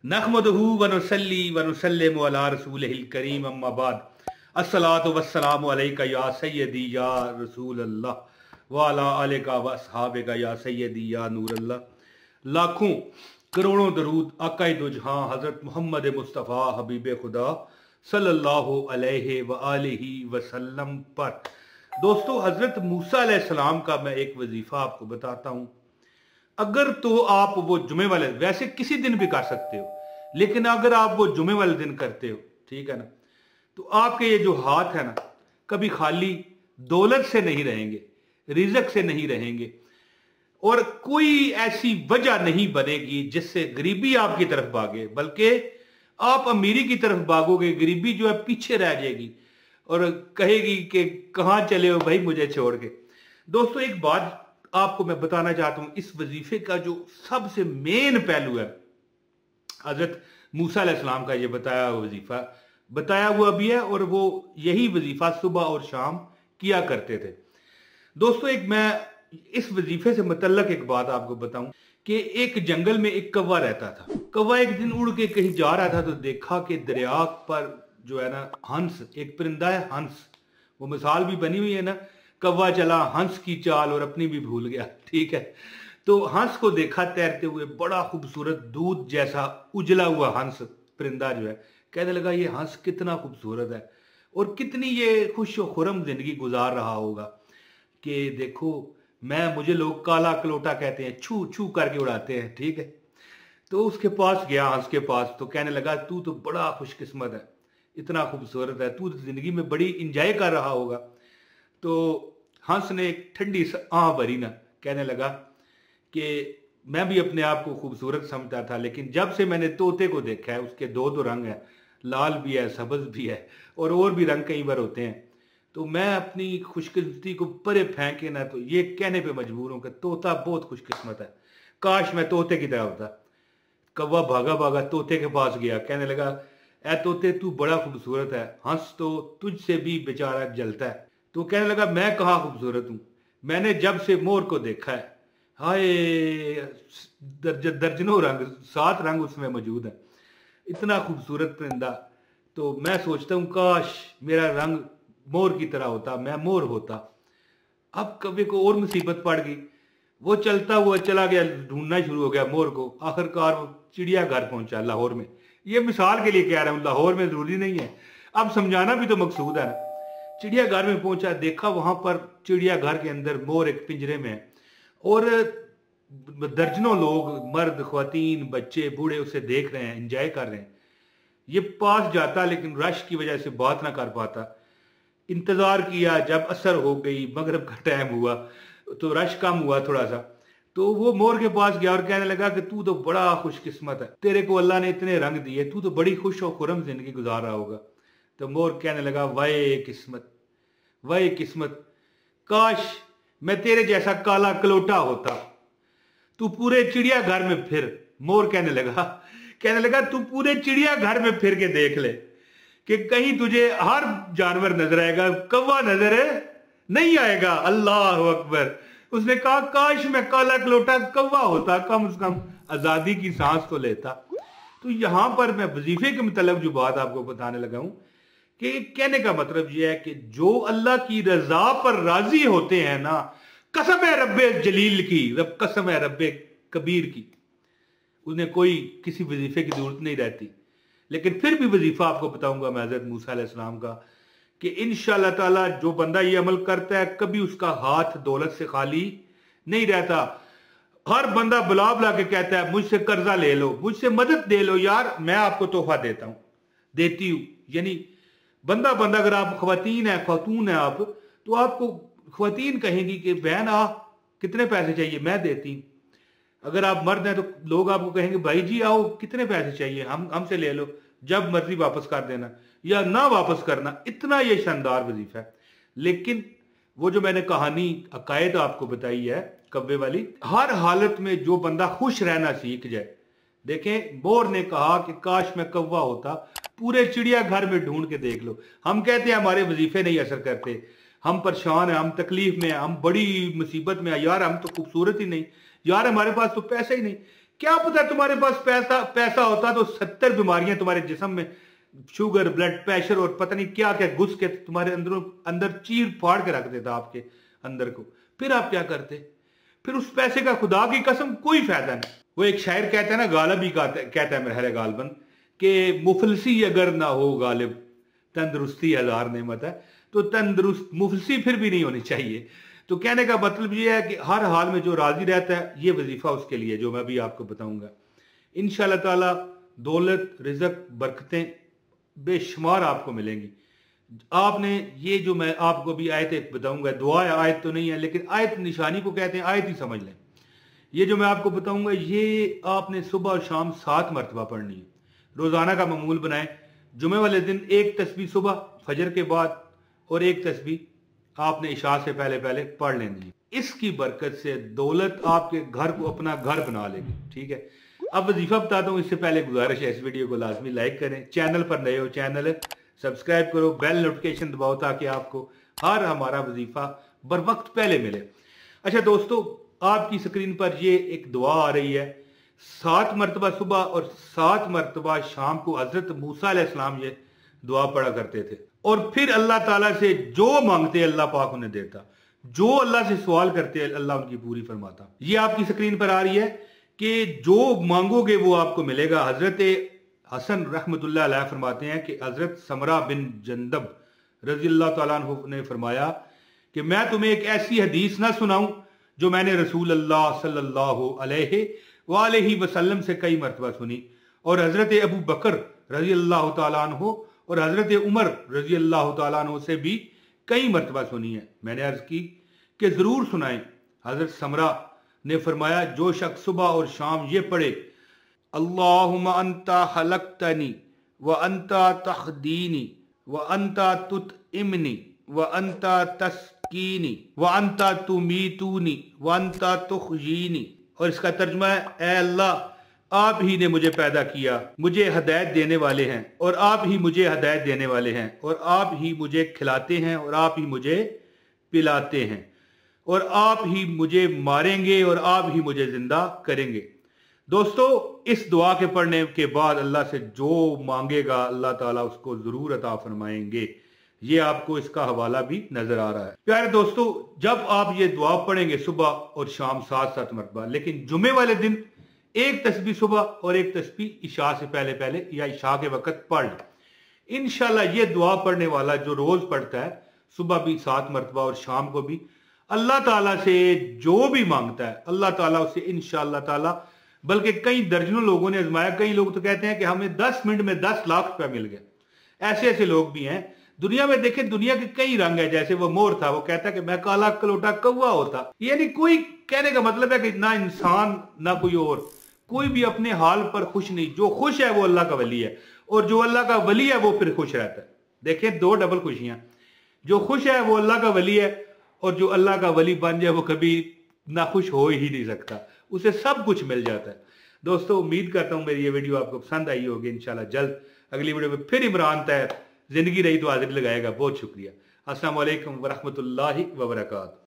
नहमदहू व नुसल्ली व नुसल्लिमु अला रसूलिहिल करीम अम्मा बाद अस्सलातु वस्सलामु अलैका या सय्यदी या रसूल अल्लाह व अला आलिका व अस्हाबिका या सय्यदी या नूर अल्लाह। लाखों करोड़ों दरूद आका दो जहां हजरत मोहम्मद मुस्तफ़ा हबीब खुदा सल्लल्लाहु अलैहि व आलिहि वसल्लम पर। दोस्तों, हजरत मूसा अलैहिस्सलाम का मैं एक वजीफा आपको बताता हूं। अगर तो आप वो जुमे वाले, वैसे किसी दिन भी कर सकते हो, लेकिन अगर आप वो जुमे वाले दिन करते हो, ठीक है ना, तो आपके ये जो हाथ है ना, कभी खाली दौलत से नहीं रहेंगे, रिज़्क से नहीं रहेंगे, और कोई ऐसी वजह नहीं बनेगी जिससे गरीबी आपकी तरफ भागे, बल्कि आप अमीरी की तरफ भागोगे। गरीबी जो है पीछे रह जाएगी और कहेगी कि कहां चले हो भाई मुझे छोड़ के। दोस्तों, एक बात आपको मैं बताना चाहता हूं, इस वजीफे का जो सबसे मेन पहलू है, हजरत मूसा अलैहिस्सलाम का ये बताया वजीफा बताया हुआ भी है, और वो यही वजीफा सुबह और शाम किया करते थे। दोस्तों, एक मैं इस वजीफे से मुतल्लक एक बात आपको बताऊं कि एक जंगल में एक कौवा रहता था। कौवा एक दिन उड़ के कहीं जा रहा था तो देखा कि दरिया पर जो है ना, हंस, एक परिंदा है हंस, वो मिसाल भी बनी हुई है ना, कौवा चला हंस की चाल और अपनी भी भूल गया, ठीक है। तो हंस को देखा तैरते हुए, बड़ा खूबसूरत दूध जैसा उजला हुआ हंस परिंदा जो है, कहने लगा ये हंस कितना खूबसूरत है और कितनी ये खुश और खुरम जिंदगी गुजार रहा होगा कि देखो, मुझे लोग काला कलोटा कहते हैं, छू छू करके उड़ाते हैं, ठीक है। तो उसके पास गया, हंस के पास, तो कहने लगा तू तो बड़ा खुशकिस्मत है, इतना खूबसूरत है, तू तो जिंदगी में बड़ी इंजॉय कर रहा होगा। तो हंस ने एक ठंडी आह भरी ना, कहने लगा कि मैं भी अपने आप को खूबसूरत समझता था, लेकिन जब से मैंने तोते को देखा है, उसके दो दो रंग हैं, लाल भी है, सब्ज भी है, और भी रंग कई बार होते हैं, तो मैं अपनी खुशकिस्मती को परे फेंके ना तो ये कहने पे मजबूर हूं कि तोता बहुत खुशकिस्मत है, काश मैं तोते की तरह होता। कौवा भागा भागा तोते के पास गया, कहने लगा ए तोते, तू बड़ा खूबसूरत है, हंस तो तुझसे भी बेचारा जलता है। तो कहने लगा मैं कहाँ खूबसूरत हूं, मैंने जब से मोर को देखा है, हाय, दर्जनों रंग, 7 रंग उसमें मौजूद है, इतना खूबसूरत परिंदा। तो मैं सोचता हूं काश मेरा रंग मोर की तरह होता, मैं मोर होता। अब कभी को और मुसीबत पड़ गई, वो चलता हुआ चला गया, ढूंढना शुरू हो गया मोर को, आखिरकार वो चिड़ियाघर पहुंचा लाहौर में। ये मिसाल के लिए कह रहा हूं, लाहौर में जरूरी नहीं है, अब समझाना भी तो मकसूद है ना। चिड़ियाघर में पहुंचा, देखा वहां पर चिड़ियाघर के अंदर मोर एक पिंजरे में है, और दर्जनों लोग, मर्द, ख्वातीन, बच्चे, बूढ़े उसे देख रहे हैं, एंजॉय कर रहे हैं। ये पास जाता लेकिन रश की वजह से बात ना कर पाता। इंतजार किया, जब असर हो गई, मगरिब का टाइम हुआ तो रश कम हुआ थोड़ा सा, तो वो मोर के पास गया और कहने लगा कि तू तो बड़ा खुशकिस्मत है, तेरे को अल्लाह ने इतने रंग दिए, तू तो बड़ी खुश और खुरम जिंदगी गुजार रहा होगा। तो मोर कहने लगा वाए किस्मत, वाए किस्मत, काश मैं तेरे जैसा काला कलोटा होता, तू पूरे चिड़ियाघर में फिर। मोर कहने लगा तू पूरे चिड़ियाघर में फिर के देख ले कि कहीं तुझे हर जानवर नजर आएगा, कौवा नजर नहीं आएगा। अल्लाह अकबर। उसने कहा काश मैं काला कलोटा कौवा होता, कम से कम आजादी की सांस तो लेता। तो यहां पर मैं वजीफे के मतलब जो बात आपको बताने लगा हूं कि कहने का मतलब यह है कि जो अल्लाह की रजा पर राजी होते हैं ना, कसम है रब्बे जलील की, कसम है रब्बे कबीर की, उन्हें कोई किसी वजीफे की जरूरत नहीं रहती। लेकिन फिर भी वजीफा आपको बताऊंगा मैं हजरत मूसा अलैहिस्सलाम का, कि इंशाअल्लाह ताला जो बंदा ये अमल करता है, कभी उसका हाथ दौलत से खाली नहीं रहता। हर बंदा बुला बुला के कहता है मुझसे कर्जा ले लो, मुझसे मदद दे लो, यार मैं आपको तोहफा देता हूं, देती हूं। यानी बंदा अगर आप खातून है आप, तो आपको खातून कहेंगी कि बहन आ कितने पैसे चाहिए, मैं देती हूं। अगर आप मर्द हैं तो लोग आपको कहेंगे भाई जी आओ कितने पैसे चाहिए, हमसे ले लो, जब मर्जी वापस कर देना या ना वापस करना। इतना ये शानदार वजीफा है। लेकिन वो जो मैंने कहानी अकायद आपको बताई है कब्बे वाली, हर हालत में जो बंदा खुश रहना सीख जाए। देखें, मोर ने कहा कि काश मैं कौवा होता, पूरे चिड़ियाघर में ढूंढ के देख लो। हम कहते हैं हमारे वजीफे नहीं असर करते, हम परेशान हैं, हम तकलीफ में हैं, हम बड़ी मुसीबत में हैं, यार हम तो खूबसूरत ही नहीं, यार हमारे पास तो पैसे ही नहीं। क्या पता तुम्हारे पास पैसा पैसा होता तो 70 बीमारियां तुम्हारे जिस्म में, शुगर, ब्लड प्रेशर और पता नहीं क्या क्या घुस के तुम्हारे अंदर चीर फाड़ के रख देता आपके अंदर को। फिर आप क्या करते? फिर उस पैसे का खुदा की कसम कोई फायदा नहीं। वो एक शायर कहता है ना, गालिब ही कहता है मेरे गालबन, कि मुफलसी अगर ना हो गालिब, तंदुरुस्ती हजार नेमत है। तो तंदुरुस्त मुफलसी फिर भी नहीं होनी चाहिए। तो कहने का मतलब ये है कि हर हाल में जो राजी रहता है, ये वजीफा उसके लिए, जो मैं भी आपको बताऊंगा। इंशाअल्लाह ताला दौलत, रिज़्क, बरकतें बेशुमार आपको मिलेंगी। आपने ये जो मैं आपको भी आयत बताऊंगा, दुआ है, आयत तो नहीं है, लेकिन आयत निशानी को कहते हैं, आयत ही समझ लें। ये जो मैं आपको बताऊंगा, ये आपने सुबह और शाम 7 मरतबा पढ़नी है। रोजाना का मामूल बनाएं। जुमे वाले दिन एक तस्बीह सुबह फजर के बाद और एक तस्बीह आपने इशा से पहले पहले पढ़ लेनी है। इसकी बरकत से दौलत आपके घर को अपना घर बना लेगी। ठीक है, अब वजीफा बताता हूँ। इससे पहले गुजारिश है, इस वीडियो को लाजमी लाइक करें, चैनल पर नए हो चैनल सब्सक्राइब करो, बेल नोटिफिकेशन दबाओ ताकि आपको हर हमारा वजीफा बर वक्त पहले मिले। अच्छा दोस्तों, आपकी स्क्रीन पर ये एक दुआ आ रही है। 7 मरतबा सुबह और 7 मरतबा शाम को हजरत मूसा अलैहिस्सलाम ये दुआ पढ़ा करते थे, और फिर अल्लाह ताला से जो मांगते अल्लाह पाक उन्हें देता, जो अल्लाह से सवाल करते अल्लाह उनकी पूरी फरमाता। ये आपकी स्क्रीन पर आ रही है कि जो मांगोगे वो आपको मिलेगा। हजरत हसन रहमतुल्लाह अलैह फरमाते हैं कि हजरत समरा बिन जंदब रजी अल्लाह तआला अन्हु ने फरमाया कि मैं तुम्हें एक ऐसी हदीस ना सुनाऊं जो मैंने रसूल अल्लाह सल्लल्लाहु अलैहि वसल्लम से कई मरतबा सुनी, और हजरत अबू बकर रजी अल्लाह तआला अन्हु और हजरत उमर रजी अल्लाह तआला अन्हु से भी कई मरतबा सुनी है। मैंने अर्ज की कि जरूर सुनाएं। हजरत समरा ने फरमाया, जो शख्स सुबह और शाम ये पढ़े, अल्लाहुम्मा अंता खलक्तनी व अंता तहदीनी व अंता तुतइमनी व अंता तस्कीनी व अंता तुमीतूनी व अंता तुखयीनी, और इसका तर्जुमा है, ए अल्लाह आप ही ने मुझे पैदा किया, मुझे हदायत देने वाले हैं, और आप ही मुझे हदायत देने वाले हैं, और आप ही मुझे खिलाते हैं, और आप ही मुझे पिलाते हैं, और आप ही मुझे मारेंगे, और आप ही मुझे जिंदा करेंगे। दोस्तों, इस दुआ के पढ़ने के बाद अल्लाह से जो मांगेगा अल्लाह ताला उसको जरूर अता फरमाएंगे। ये आपको इसका हवाला भी नजर आ रहा है। प्यारे दोस्तों, जब आप ये दुआ पढ़ेंगे सुबह और शाम 7-7 मरतबा, लेकिन जुमे वाले दिन एक तस्बीह सुबह और एक तस्बीह इशा से पहले पहले या इशा के वक्त पढ़ लें। इंशाल्लाह ये दुआ पढ़ने वाला जो रोज पढ़ता है, सुबह भी 7 मरतबा और शाम को भी, अल्लाह ताला से जो भी मांगता है अल्लाह ताला उसे इंशाअल्लाह ताला, बल्कि कई दर्जनों लोगों ने आजमाया, कई लोग तो कहते हैं कि हमें 10 मिनट में 10 लाख रुपया मिल गया। ऐसे ऐसे लोग भी हैं दुनिया में। देखें, दुनिया के कई रंग है। जैसे वो मोर था, वो कहता कि मैं काला कलोटा कौवा होता। यानी कोई, कहने का मतलब है कि ना इंसान ना कोई और, कोई भी अपने हाल पर खुश नहीं। जो खुश है वो अल्लाह का वली है, और जो अल्लाह का वली है वो फिर खुश रहता है। देखें, 2 डबल खुशियां। जो खुश है वो अल्लाह का वली है, और जो अल्लाह का वली बन जाए वो कभी ना खुश हो ही नहीं सकता, उसे सब कुछ मिल जाता है। दोस्तों, उम्मीद करता हूं मेरी ये वीडियो आपको पसंद आई होगी। इंशाल्लाह जल्द अगली वीडियो में फिर इमरान तैयब जिंदगी रही तो हाजिरी लगाएगा। बहुत शुक्रिया। अस्सलाम वालेकुम वरहमतुल्लाहि वबरकातुहू।